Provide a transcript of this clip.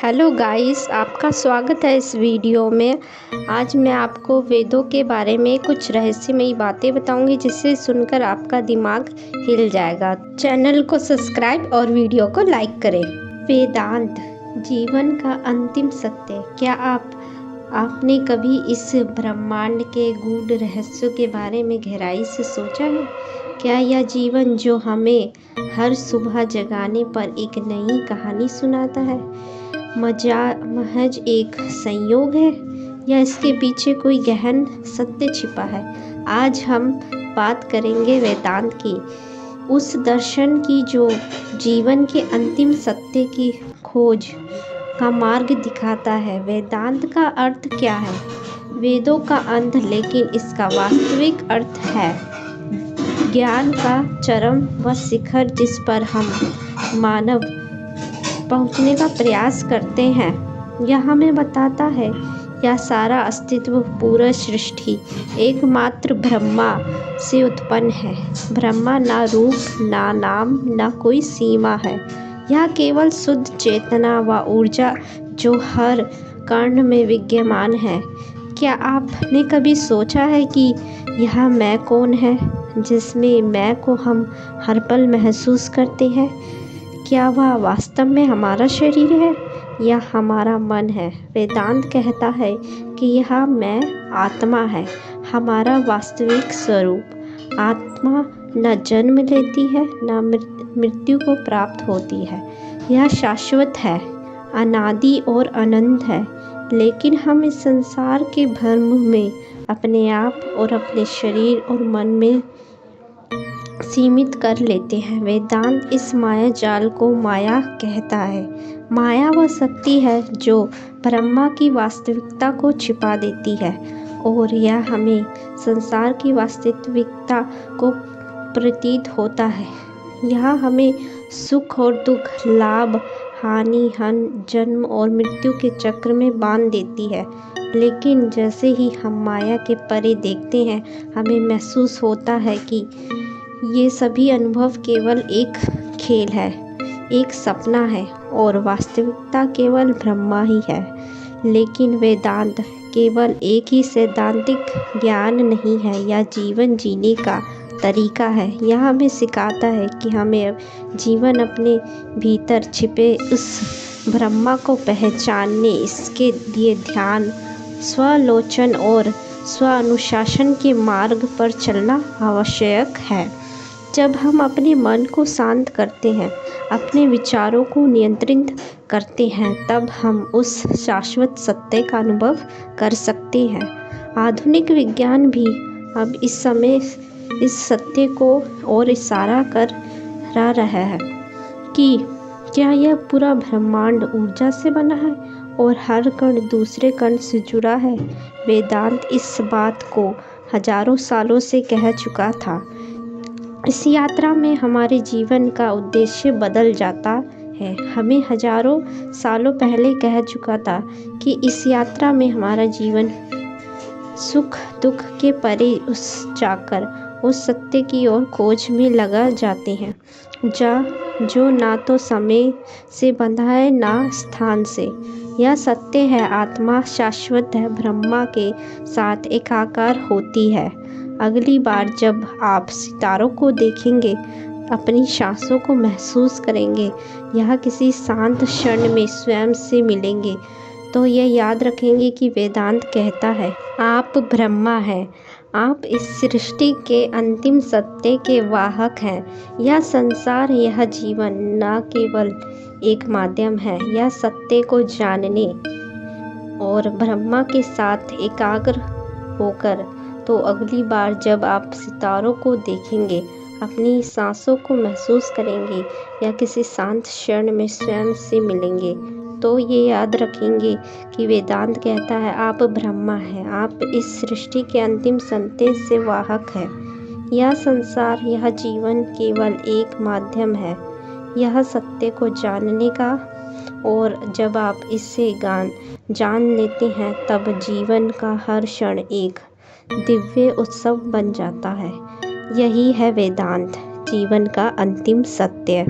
Hello guys, आपका स्वागत है इस वीडियो में। आज मैं आपको वेदों के बारे में कुछ रहस्यमयी बातें बताऊंगी जिसे सुनकर आपका दिमाग हिल जाएगा। चैनल को सब्सक्राइब और वीडियो को लाइक करें। वेदांत जीवन का अंतिम सत्य। क्या आपने कभी इस ब्रह्मांड के गूढ़ रहस्यों के बारे में गहराई से सोचा है? क्या यह जीवन जो हमें हर सुबह जगाने पर एक नई कहानी सुनाता है महज एक संयोग है, या इसके पीछे कोई गहन सत्य छिपा है? आज हम बात करेंगे वेदांत की, उस दर्शन की जो जीवन के अंतिम सत्य की खोज का मार्ग दिखाता है। वेदांत का अर्थ क्या है? वेदों का अंत, लेकिन इसका वास्तविक अर्थ है ज्ञान का चरम व शिखर जिस पर हम मानव पहुंचने का प्रयास करते हैं। यह हमें बताता है यह सारा अस्तित्व, पूरा सृष्टि एकमात्र ब्रह्मा से उत्पन्न है। ब्रह्मा ना रूप, ना नाम, ना कोई सीमा है। यह केवल शुद्ध चेतना व ऊर्जा जो हर कण में विद्यमान है। क्या आपने कभी सोचा है कि यह मैं कौन है, जिसमें मैं को हम हर पल महसूस करते हैं? क्या वह वास्तव में हमारा शरीर है या हमारा मन है? वेदांत कहता है कि यह मैं आत्मा है, हमारा वास्तविक स्वरूप। आत्मा न जन्म लेती है, न मृत्यु को प्राप्त होती है। यह शाश्वत है, अनादि और अनंत है। लेकिन हम इस संसार के भ्रम में अपने आप और अपने शरीर और मन में सीमित कर लेते हैं। वेदांत इस माया जाल को माया कहता है। माया वह शक्ति है जो ब्रह्मा की वास्तविकता को छिपा देती है, और यह हमें संसार की वास्तविकता को प्रतीत होता है। यह हमें सुख और दुख, लाभ हानि, जन्म और मृत्यु के चक्र में बांध देती है। लेकिन जैसे ही हम माया के परे देखते हैं, हमें महसूस होता है कि ये सभी अनुभव केवल एक खेल है, एक सपना है, और वास्तविकता केवल ब्रह्मा ही है। लेकिन वेदांत केवल एक ही सैद्धांतिक ज्ञान नहीं है, यह जीवन जीने का तरीका है। यह हमें सिखाता है कि हमें जीवन अपने भीतर छिपे उस ब्रह्मा को पहचानने, इसके लिए ध्यान, स्वलोचन और स्वानुशासन के मार्ग पर चलना आवश्यक है। जब हम अपने मन को शांत करते हैं, अपने विचारों को नियंत्रित करते हैं, तब हम उस शाश्वत सत्य का अनुभव कर सकते हैं। आधुनिक विज्ञान भी अब इस समय इस सत्य को और इशारा कर रहा है कि क्या यह पूरा ब्रह्मांड ऊर्जा से बना है और हर कण दूसरे कण से जुड़ा है। वेदांत इस बात को हजारों सालों से कह चुका था। इस यात्रा में हमारे जीवन का उद्देश्य बदल जाता है। हमें हजारों सालों पहले कह चुका था कि इस यात्रा में हमारा जीवन सुख दुख के परे जाकर उस सत्य की ओर खोज में लगा जाते हैं, जो ना तो समय से बंधा है, ना स्थान से। यह सत्य है, आत्मा शाश्वत है, ब्रह्मा के साथ एकाकार होती है। अगली बार जब आप सितारों को देखेंगे, अपनी सांसों को महसूस करेंगे, यह किसी शांत क्षण में स्वयं से मिलेंगे, तो यह याद रखेंगे कि वेदांत कहता है आप ब्रह्मा हैं। आप इस सृष्टि के अंतिम सत्य के वाहक हैं। यह संसार, यह जीवन न केवल एक माध्यम है, यह सत्य को जानने और ब्रह्मा के साथ एकाग्र होकर। तो अगली बार जब आप सितारों को देखेंगे, अपनी सांसों को महसूस करेंगे, या किसी शांत क्षण में स्वयं से मिलेंगे, तो ये याद रखेंगे कि वेदांत कहता है आप ब्रह्मा हैं। आप इस सृष्टि के अंतिम सत्य से वाहक हैं। यह संसार, यह जीवन केवल एक माध्यम है, यह सत्य को जानने का। और जब आप इसे जान लेते हैं, तब जीवन का हर क्षण एक दिव्य उत्सव बन जाता है। यही है वेदांत, जीवन का अंतिम सत्य।